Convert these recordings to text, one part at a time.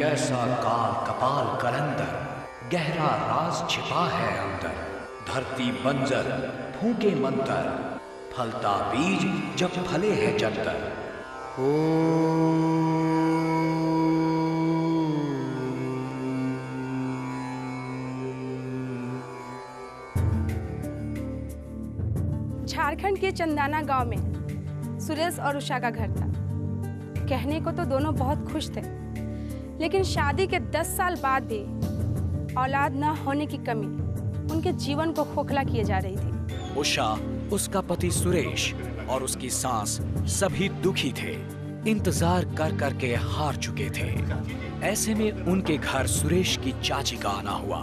कैसा काल कपाल कलंदर, गहरा राज छिपा है अंदर। धरती बंजर फूके मंतर, फलता बीज जब फले है जंतर। झारखंड के चंदाना गांव में सुरेश और उषा का घर था। कहने को तो दोनों बहुत खुश थे, लेकिन शादी के 10 साल बाद भी औलाद न होने की कमी उनके जीवन को खोखला किए जा रही थी। उषा, उसका पति सुरेश और उसकी सास सभी दुखी थे, इंतजार कर कर के हार चुके थे। ऐसे में उनके घर सुरेश की चाची का आना हुआ।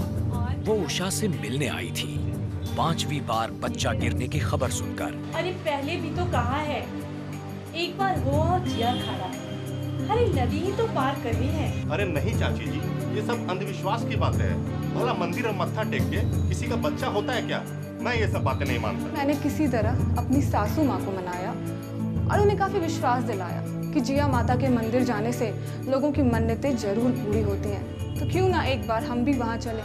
वो उषा से मिलने आई थी, 5वीं बार बच्चा गिरने की खबर सुनकर। अरे पहले भी तो कहा है, एक बार हो और जिया खाना। अरे नदी ही तो पार करनी है। अरे नहीं चाची जी, ये सब अंधविश्वास की बात है। भला मंदिर में मत्था टेक के किसी का बच्चा होता है क्या? मैं ये सब बातें नहीं मानता। मैंने किसी तरह अपनी सासू माँ को मनाया और उन्हें काफी विश्वास दिलाया कि जिया माता के मंदिर जाने से लोगों की मन्नतें जरूर पूरी होती हैं। तो क्यों ना एक बार हम भी वहाँ चलें।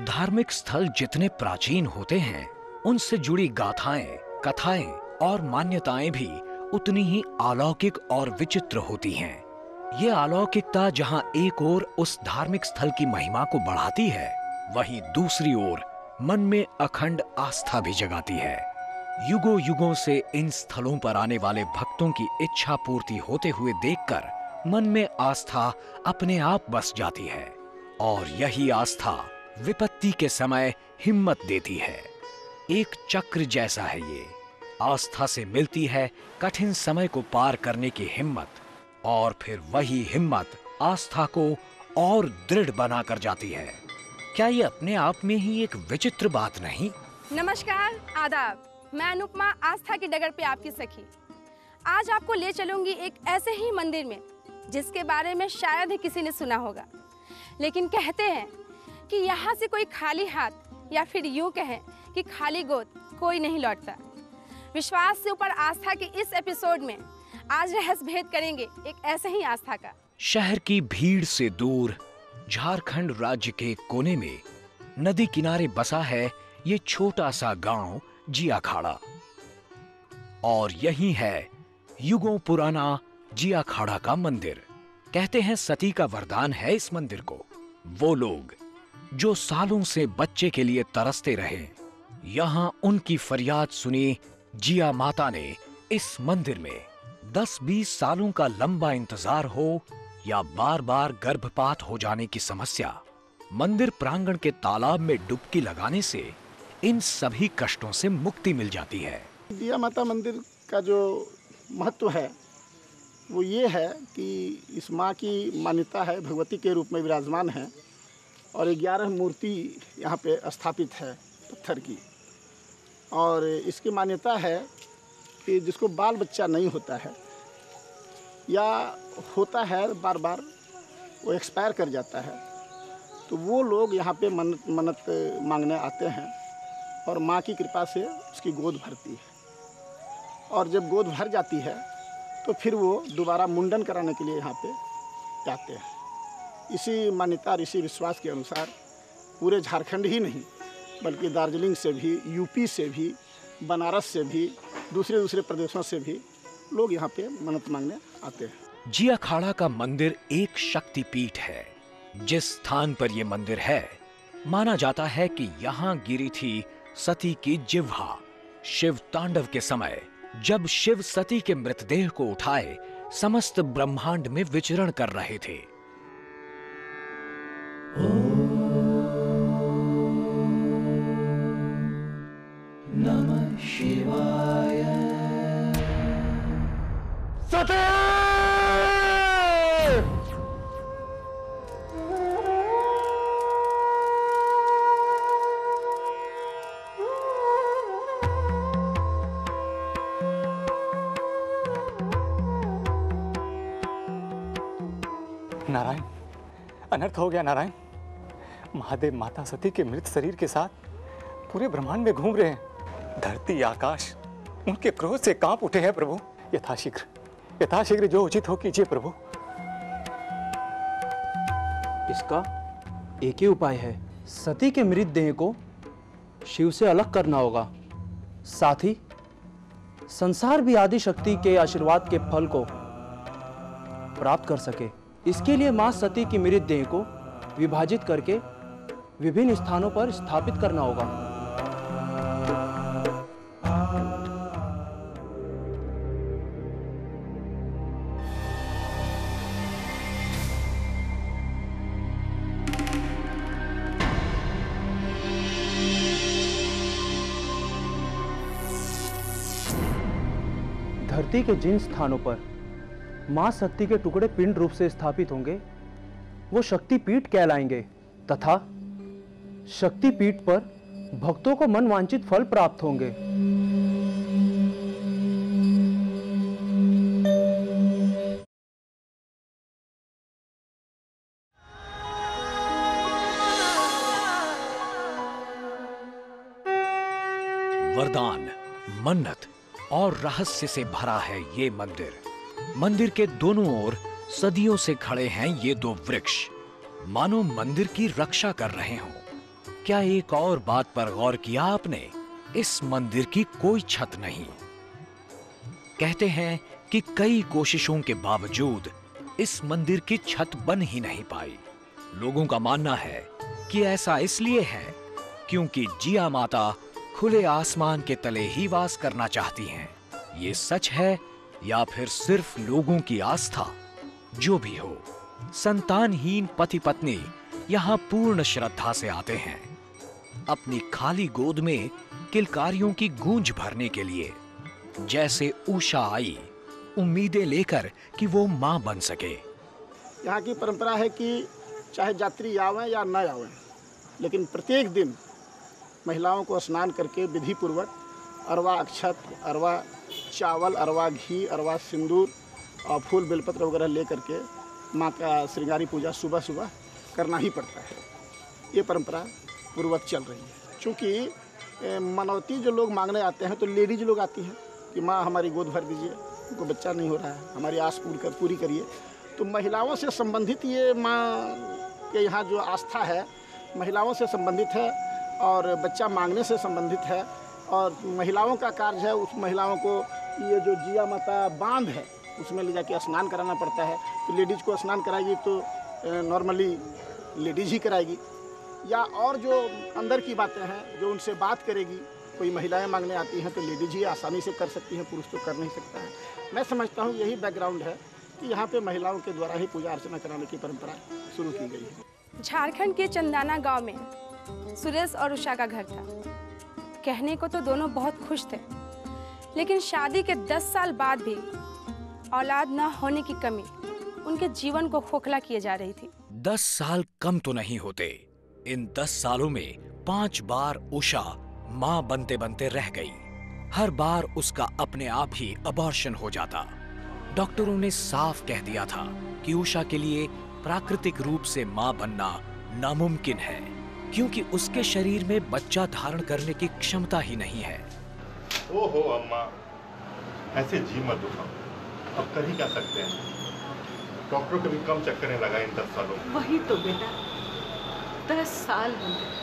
धार्मिक स्थल जितने प्राचीन होते हैं, उनसे जुड़ी गाथाएं, कथाएं और मान्यताएं भी उतनी ही अलौकिक और विचित्र होती हैं। ये अलौकिकता जहां एक ओर उस धार्मिक स्थल की महिमा को बढ़ाती है, वहीं दूसरी ओर मन में अखंड आस्था भी जगाती है। युगों युगों से इन स्थलों पर आने वाले भक्तों की इच्छा पूर्ति होते हुए देखकर मन में आस्था अपने आप बस जाती है, और यही आस्था विपत्ति के समय हिम्मत देती है। एक चक्र जैसा है ये। आस्था से मिलती है कठिन समय को पार करने की हिम्मत, और फिर वही हिम्मत आस्था को और दृढ़ बनाकर जाती है। क्या ये अपने आप में ही एक विचित्र बात नहीं? नमस्कार, आदाब। मैं अनुपमा, आस्था की डगर पे आपकी सखी। आज आपको ले चलूंगी एक ऐसे ही मंदिर में जिसके बारे में शायद ही किसी ने सुना होगा, लेकिन कहते हैं कि यहाँ से कोई खाली हाथ, या फिर यूं कहें कि खाली गोद कोई नहीं लौटता। विश्वास से ऊपर आस्था के इस एपिसोड में आज रहस्य भेद करेंगे एक ऐसे ही आस्था का। शहर की भीड़ से दूर झारखंड राज्य के कोने में नदी किनारे बसा है ये छोटा सा गांव जियाखाड़ा, और यही है युगों पुराना जियाखाड़ा का मंदिर। कहते हैं सती का वरदान है इस मंदिर को। वो लोग जो सालों से बच्चे के लिए तरसते रहे, यहाँ उनकी फरियाद सुनी जिया माता ने इस मंदिर में 10-20 सालों का लंबा इंतजार हो या बार बार गर्भपात हो जाने की समस्या, मंदिर प्रांगण के तालाब में डुबकी लगाने से इन सभी कष्टों से मुक्ति मिल जाती है। जिया माता मंदिर का जो महत्व है वो ये है कि इस माँ की मान्यता है, भगवती के रूप में विराजमान है, और 11 मूर्ति यहाँ पे स्थापित है पत्थर की। और इसकी मान्यता है कि जिसको बाल बच्चा नहीं होता है या होता है बार बार वो एक्सपायर कर जाता है, तो वो लोग यहाँ पे मन्नत मांगने आते हैं और माँ की कृपा से उसकी गोद भरती है। और जब गोद भर जाती है तो फिर वो दोबारा मुंडन कराने के लिए यहाँ पे जाते हैं। इसी मान्यता और इसी विश्वास के अनुसार पूरे झारखंड ही नहीं बल्कि दार्जिलिंग से भी, यूपी से भी, बनारस से भी, दूसरे प्रदेशों से भी लोग यहाँ पे मन्नत मांगने आते हैं। जियाखाड़ा का मंदिर एक शक्तिपीठ है। जिस स्थान पर यह मंदिर है, माना जाता है कि यहाँ गिरी थी सती की जिह्वा। शिव तांडव के समय जब शिव सती के मृतदेह को उठाए समस्त ब्रह्मांड में विचरण कर रहे थे। नमः शिवाय। सती! अनर्थ हो गया नारायण। महादेव माता सती के मृत शरीर के साथ पूरे ब्रह्मांड में घूम रहे हैं। धरती आकाश उनके क्रोध से कांप उठे हैं प्रभु। यथाशीघ्र जो उचित हो कीजिए प्रभु। इसका एक ही उपाय है, सती के मृतदेह को शिव से अलग करना होगा। साथ ही संसार भी आदि शक्ति के आशीर्वाद के फल को प्राप्त कर सके। इसके लिए मां सती की मृतदेह को विभाजित करके विभिन्न स्थानों पर स्थापित करना होगा। धरती के जिन स्थानों पर मां शक्ति के टुकड़े पिंड रूप से स्थापित होंगे वो शक्तिपीठ कहलाएंगे तथा शक्तिपीठ पर भक्तों को मनवांछित फल प्राप्त होंगे। वरदान, मन्नत और रहस्य से भरा है ये मंदिर। मंदिर के दोनों ओर सदियों से खड़े हैं ये दो वृक्ष, मानो मंदिर की रक्षा कर रहे हों। क्या एक और बात पर गौर किया आपने? इस मंदिर की कोई छत नहीं। कहते हैं कि कई कोशिशों के बावजूद इस मंदिर की छत बन ही नहीं पाई। लोगों का मानना है कि ऐसा इसलिए है क्योंकि जिया माता खुले आसमान के तले ही वास करना चाहती हैं। ये सच है या फिर सिर्फ लोगों की आस्था? जो भी हो, संतानहीन पति पत्नी यहाँ पूर्ण श्रद्धा से आते हैं, अपनी खाली गोद में किलकारियों की गूंज भरने के लिए। जैसे उषा आई उम्मीदें लेकर कि वो मां बन सके। यहाँ की परंपरा है कि चाहे यात्री आवें या न आवें, लेकिन प्रत्येक दिन महिलाओं को स्नान करके विधि पूर्वक अरवा अक्षत, अरवा चावल, अरवा घी, अरवा सिंदूर और फूल बेलपत्र वगैरह ले करके माँ का श्रृंगारी पूजा सुबह सुबह करना ही पड़ता है। ये परंपरा पूर्वक चल रही है। चूँकि मनौती जो लोग मांगने आते हैं तो लेडीज लोग आती हैं कि माँ हमारी गोद भर दीजिए, उनको बच्चा नहीं हो रहा है, हमारी आस पूरी करिए। तो महिलाओं से संबंधित ये माँ के यहाँ जो आस्था है महिलाओं से संबंधित है और बच्चा मांगने से संबंधित है। और महिलाओं का कार्य है, उस महिलाओं को ये जो जिया माता बांध है उसमें ले जाके स्नान कराना पड़ता है। तो लेडीज़ को स्नान कराएगी तो नॉर्मली लेडीज़ ही कराएगी, या और जो अंदर की बातें हैं जो उनसे बात करेगी, कोई महिलाएं मांगने आती हैं तो लेडीज़ ही आसानी से कर सकती हैं, पुरुष तो कर नहीं सकता है। मैं समझता हूँ यही बैकग्राउंड है कि यहाँ पे महिलाओं के द्वारा ही पूजा अर्चना कराने की परंपरा शुरू की गई है। झारखंड के चंदाना गांव में सुरेश और उषा का घर था। कहने को तो दोनों बहुत खुश थे, लेकिन शादी के 10 साल बाद भी औलाद न होने की कमी उनके जीवन को खोखला किए जा रही थी। 10 साल कम तो नहीं होते। इन 10 सालों में 5 बार उषा मां बनते बनते रह गई। हर बार उसका अपने आप ही अबॉर्शन हो जाता। डॉक्टरों ने साफ कह दिया था कि उषा के लिए प्राकृतिक रूप से मां बनना नामुमकिन है, क्योंकि उसके शरीर में बच्चा धारण करने की क्षमता ही नहीं है। ओहो अम्मा, ऐसे जी मत दुखाओ, अब कर ही क्या सकते हैं। डॉक्टर को भी कम चक्करें लगा इन 10 सालों में। वही तो बेटा, 10 साल हो गए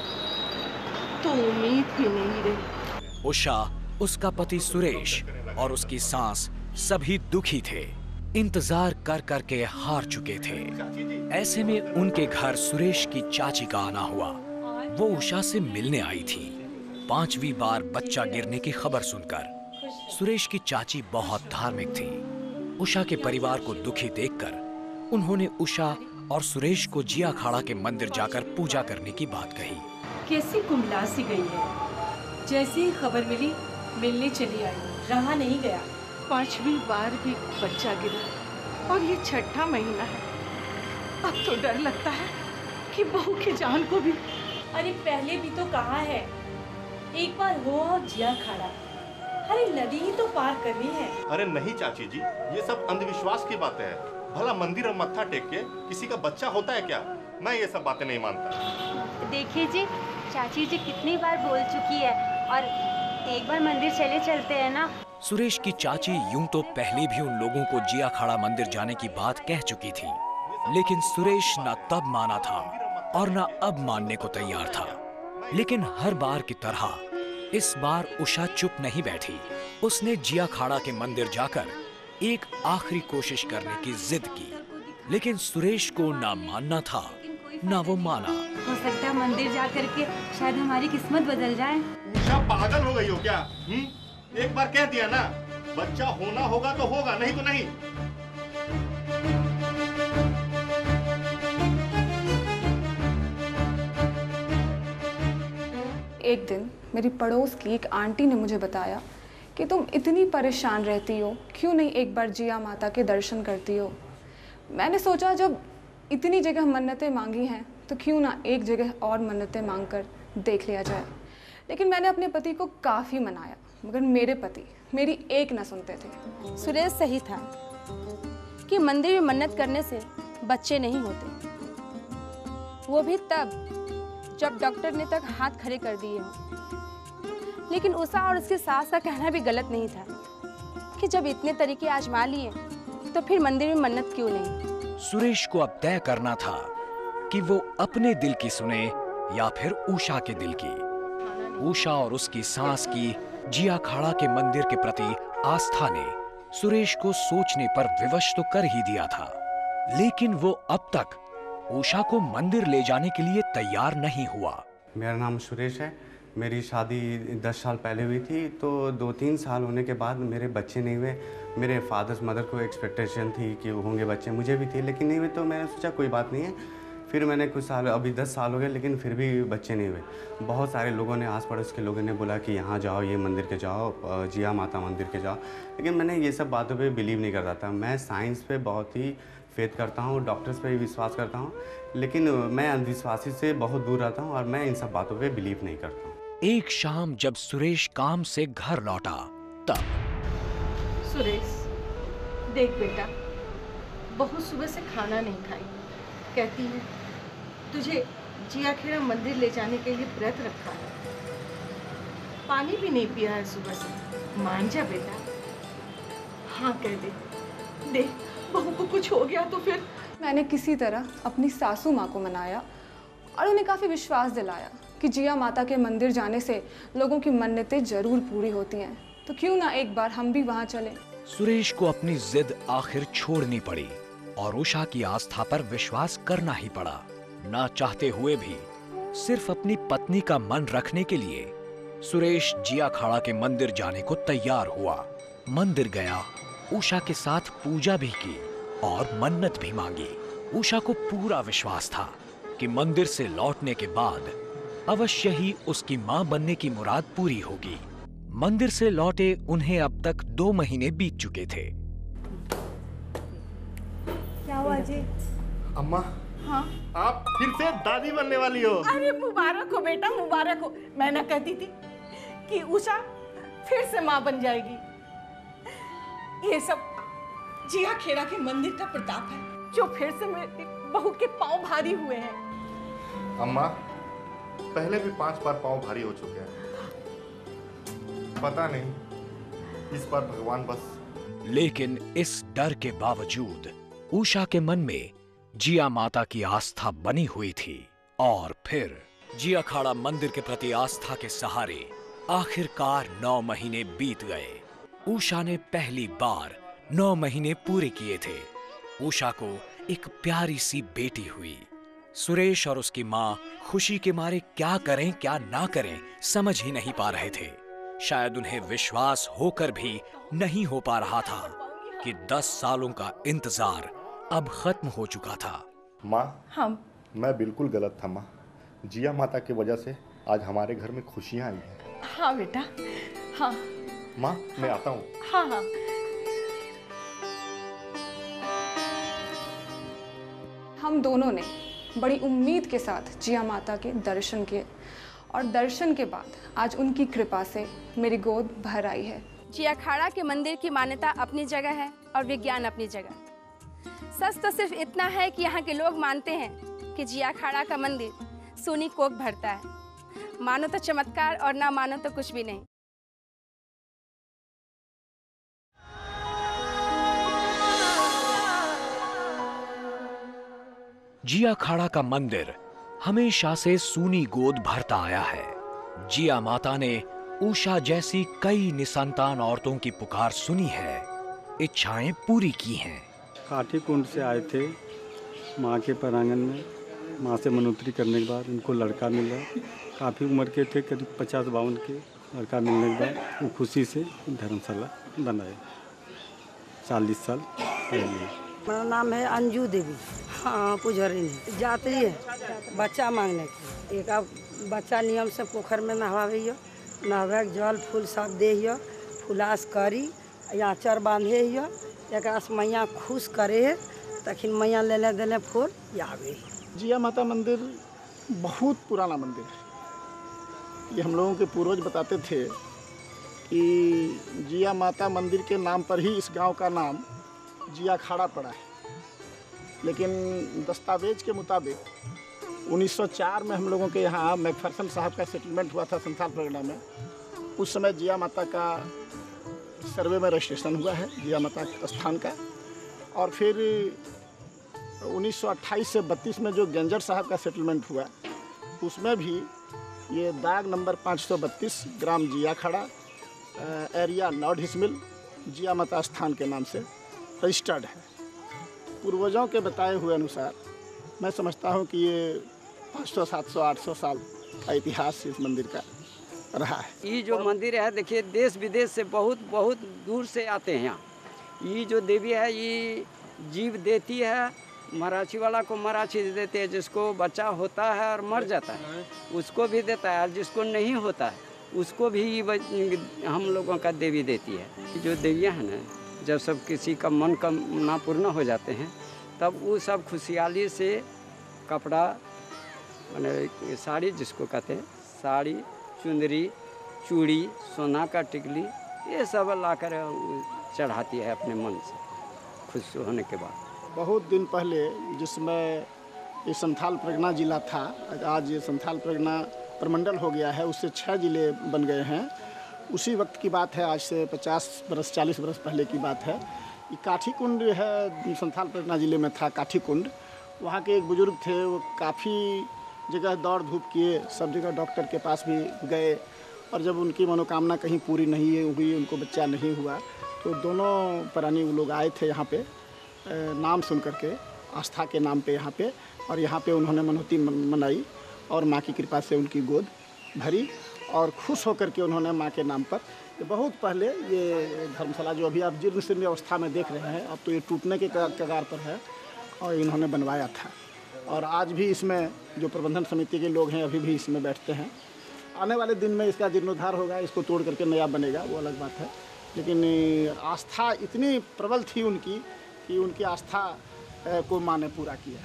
तो उम्मीद ही नहीं रही। उषा, उसका पति सुरेश और उसकी सास सभी दुखी थे, इंतजार कर कर के हार चुके थे। ऐसे में उनके घर सुरेश की चाची का आना हुआ। वो उषा से मिलने आई थी। 5वीं बार बच्चा गिरने की खबर सुनकर सुरेश की चाची बहुत धार्मिक थी। उषा के परिवार को दुखी देखकर उन्होंने उषा और सुरेश को जिया खाड़ा के मंदिर जाकर पूजा करने की बात कही। कैसी कुंभला सी गई है। जैसे ही खबर मिली मिलने चली आई, रहा नहीं गया। 5वीं बार भी बच्चा गिरा और ये 6ठा महीना है। अब तो डर लगता है कि बहू की जान को भी। अरे पहले भी तो कहा है, एक बार हो और जिया खाड़ा। अरे नदी ही तो पार करनी है। अरे नहीं चाची जी, ये सब अंधविश्वास की बातें हैं। भला मंदिर और मत्था टेक के किसी का बच्चा होता है क्या? मैं ये सब बातें नहीं मानता। देखिए जी, चाची जी कितनी बार बोल चुकी है, और एक बार मंदिर चलते हैं ना। सुरेश की चाची यूं तो पहले भी उन लोगों को जिया खाड़ा मंदिर जाने की बात कह चुकी थी, लेकिन सुरेश न तब माना था और न अब मानने को तैयार था। लेकिन हर बार की तरह इस बार उषा चुप नहीं बैठी। उसने जिया खाड़ा के मंदिर जाकर एक आखिरी कोशिश करने की जिद की, लेकिन सुरेश को ना मानना था ना वो माना। हो सकता है मंदिर जा करके शायद हमारी किस्मत बदल जाए। उषा पागल हो गई हो क्या? एक बार कह दिया ना, बच्चा होना होगा तो होगा, नहीं तो नहीं। एक दिन मेरी पड़ोस की एक आंटी ने मुझे बताया कि तुम इतनी परेशान रहती हो, क्यों नहीं एक बार जिया माता के दर्शन करती हो। मैंने सोचा जब इतनी जगह मन्नतें मांगी हैं तो क्यों ना एक जगह और मन्नतें मांगकर देख लिया जाए। लेकिन मैंने अपने पति को काफ़ी मनाया, मगर मेरे पति मेरी एक न सुनते थे। सुरेश सही था कि मंदिर में मन्नत करने से बच्चे नहीं होते, वो भी तब जब डॉक्टर ने तक हाथ खड़े कर दिए हों। लेकिन उषा और उसके सास का कहना भी गलत नहीं था कि जब इतने तरीके आजमा लिए तो फिर मंदिर में मन्नत क्यों नहीं। सुरेश को अब तय करना था कि वो अपने दिल की सुने या फिर उषा के दिल की। उषा और उसकी सास की जिया खाड़ा के मंदिर के प्रति आस्था ने सुरेश को सोचने पर विवश तो कर ही दिया था, लेकिन वो अब तक उषा को मंदिर ले जाने के लिए तैयार नहीं हुआ। मेरा नाम सुरेश है। मेरी शादी 10 साल पहले हुई थी, तो 2-3 साल होने के बाद मेरे बच्चे नहीं हुए। मेरे फादर्स मदर को एक्सपेक्टेशन थी कि होंगे बच्चे, मुझे भी थी, लेकिन नहीं हुए। तो मैंने सोचा कोई बात नहीं है। फिर मैंने कुछ साल, अभी 10 साल हो गए, लेकिन फिर भी बच्चे नहीं हुए। बहुत सारे लोगों ने, आस पड़ोस के लोगों ने बोला कि यहाँ जाओ, ये मंदिर के जाओ, जिया माता मंदिर के जाओ, लेकिन मैंने ये सब बातों पे बिलीव नहीं करता था। मैं साइंस पे बहुत ही फेथ करता हूँ, डॉक्टर्स पे भी विश्वास करता हूँ, लेकिन मैं अंधविश्वासी से बहुत दूर रहता हूँ और मैं इन सब बातों पे बिलीव नहीं करता हूँ। एक शाम जब सुरेश काम से घर लौटा तब सुरेश, देख बेटा, बहू सुबह से खाना नहीं खाई, कहती है तुझे जिया खेड़ा मंदिर ले जाने के लिए व्रत रखा है, पानी भी नहीं पिया है सुबह से। मान जा बेटा, हाँ कह दे। देख, बहू को कुछ हो गया तो फिर। मैंने किसी तरह अपनी सासू माँ को मनाया और उन्हें काफ़ी विश्वास दिलाया कि जिया माता के मंदिर जाने से लोगों की मन्नतें जरूर पूरी होती हैं, तो क्यों ना एक बार हम भी वहाँ चलें। सुरेश को अपनी जिद आखिर छोड़नी पड़ी और उषा की आस्था पर विश्वास करना ही पड़ा। ना चाहते हुए भी सिर्फ अपनी पत्नी का मन रखने के लिए सुरेश जिया खाड़ा के मंदिर जाने को तैयार हुआ। मंदिर गया, उषा के साथ पूजा भी की और मन्नत भी मांगी। उषा को पूरा विश्वास था कि मंदिर से लौटने के बाद अवश्य ही उसकी मां बनने की मुराद पूरी होगी। मंदिर से लौटे उन्हें अब तक 2 महीने बीत चुके थे। क्या हुआ जी? अम्मा, हाँ? आप फिर से दादी बनने वाली हो। अरे मुबारक हो बेटा, मुबारक हो। मैं ना कहती थी कि उषा फिर से माँ बन जाएगी। ये सब जिया खेड़ा के मंदिर का प्रताप है, जो फिर से मेरी बहू के पांव भारी हुए हैं। अम्मा, पहले भी 5 बार पांव भारी हो चुके हैं, पता नहीं इस बार भगवान बस। लेकिन इस डर के बावजूद उषा के मन में जिया माता की आस्था बनी हुई थी और फिर जिया खाड़ा मंदिर के प्रति आस्था के सहारे आखिरकार 9 महीने बीत गए। उषा ने पहली बार 9 महीने पूरे किए थे। उषा को एक प्यारी सी बेटी हुई। सुरेश और उसकी माँ खुशी के मारे क्या करें क्या ना करें समझ ही नहीं पा रहे थे। शायद उन्हें विश्वास होकर भी नहीं हो पा रहा था कि 10 सालों का इंतजार अब खत्म हो चुका था। माँ, हम मैं बिल्कुल गलत था माँ। जिया माता की वजह से आज हमारे घर में खुशियाँ आई हैं। हाँ बेटा, हाँ। माँ, मैं आता हूँ। हाँ हाँ। हम दोनों ने बड़ी उम्मीद के साथ जिया माता के दर्शन किए और दर्शन के बाद आज उनकी कृपा से मेरी गोद भर आई है। जिया खाड़ा के मंदिर की मान्यता अपनी जगह है और विज्ञान अपनी जगह। सच तो सिर्फ इतना है कि यहाँ के लोग मानते हैं कि जिया खाड़ा का मंदिर सोनी कोक भरता है। मानो तो चमत्कार और ना मानो तो कुछ भी नहीं। जिया खाड़ा का मंदिर हमेशा से सूनी गोद भरता आया है। जिया माता ने उषा जैसी कई निसंतान औरतों की पुकार सुनी है, इच्छाएं पूरी की हैं। काठी कुंड से आए थे माँ के प्रांगण में, माँ से मनोत्री करने के बाद उनको लड़का मिला। काफ़ी उम्र के थे, करीब 50-52 के। लड़का मिलने के बाद वो खुशी से धर्मशाला बनाए 40 साल पहले। मेरा नाम है अंजू देवी। हाँ, पुजारी ने जाती है बच्चा मांगने के। एक बच्चा नियम से पोखर में नहवावे, नहवा जल फूल सब दे, फुलास करी या चर बांधे, एक मैया खुश करे तखिन मैया ले देने फूल आवे। जिया माता मंदिर बहुत पुराना मंदिर है। ये हम लोगों के पूर्वज बताते थे कि जिया माता मंदिर के नाम पर ही इस गांव का नाम जिया खाड़ा पड़ा है। लेकिन दस्तावेज के मुताबिक 1904 में हम लोगों के यहाँ मैकफरसन साहब का सेटलमेंट हुआ था संथाल परगना में। उस समय जिया माता का सर्वे में रजिस्ट्रेशन हुआ है, जिया माता स्थान का। और फिर 1928 से 32 में जो गंजर साहब का सेटलमेंट हुआ, उसमें भी ये दाग नंबर 532 ग्राम जिया खाड़ा, एरिया नॉर्थ हिस्मिल, जिया माता स्थान के नाम से रजिस्टर्ड है। पूर्वजों के बताए हुए अनुसार मैं समझता हूँ कि ये 500, 700, 800 साल का इतिहास इस मंदिर का रहा है। ये जो मंदिर है, देखिए देश विदेश से बहुत दूर से आते हैं यहाँ। ये जो देवी है ये जीव देती है, मराठी वाला को मराठी देते हैं, जिसको बच्चा होता है और मर जाता है उसको भी देता है, और जिसको नहीं होता है उसको भी हम लोगों का देवी देती है। जो देवियाँ हैं ना, जब सब किसी का मन कामना पूर्ण हो जाते हैं तब वो सब खुशहाली से कपड़ा माने साड़ी जिसको कहते हैं, साड़ी, चुंदरी, चूड़ी, सोना का टिकली, ये सब लाकर चढ़ाती है अपने मन से खुश होने के बाद। बहुत दिन पहले जिसमें ये संथाल परगना जिला था, आज ये संथाल परगना प्रमंडल हो गया है, उससे 6 जिले बन गए हैं। उसी वक्त की बात है, आज से 50 बरस 40 बरस पहले की बात है। ये काठी कुंड है, संथाल परगना जिले में था काठी कुंड। वहाँ के एक बुजुर्ग थे, वो काफ़ी जगह दौड़ धूप किए, सब जगह डॉक्टर के पास भी गए, और जब उनकी मनोकामना कहीं पूरी नहीं हुई, उनको बच्चा नहीं हुआ, तो दोनों प्राणी वो लोग आए थे यहाँ पे नाम सुन करके, आस्था के नाम पे यहाँ पे, और यहाँ पे उन्होंने मनौती मनाई और माँ की कृपा से उनकी गोद भरी और खुश होकर के उन्होंने माँ के नाम पर, बहुत पहले ये धर्मशाला जो अभी आप जीर्ण शीर्ण अवस्था में देख रहे हैं, अब तो ये टूटने के कगार पर है, और इन्होंने बनवाया था। और आज भी इसमें जो प्रबंधन समिति के लोग हैं अभी भी इसमें बैठते हैं। आने वाले दिन में इसका जीर्णोद्धार होगा, इसको तोड़ करके नया बनेगा, वो अलग बात है। लेकिन आस्था इतनी प्रबल थी उनकी कि उनकी आस्था को माँ ने पूरा किया।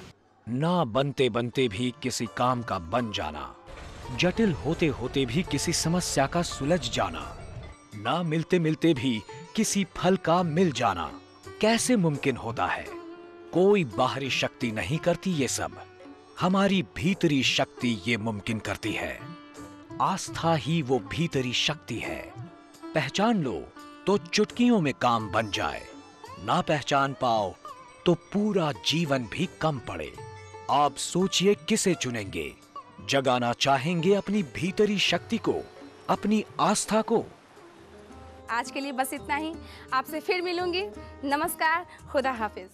ना बनते बनते भी किसी काम का बन जाना, जटिल होते होते भी किसी समस्या का सुलझ जाना, ना मिलते मिलते भी किसी फल का मिल जाना कैसे मुमकिन होता है? कोई बाहरी शक्ति नहीं करती ये सब, हमारी भीतरी शक्ति ये मुमकिन करती है। आस्था ही वो भीतरी शक्ति है। पहचान लो तो चुटकियों में काम बन जाए, ना पहचान पाओ तो पूरा जीवन भी कम पड़े। आप सोचिए किसे चुनेंगे? जगाना चाहेंगे अपनी भीतरी शक्ति को, अपनी आस्था को? आज के लिए बस इतना ही। आपसे फिर मिलूंगी। नमस्कार, खुदा हाफिज।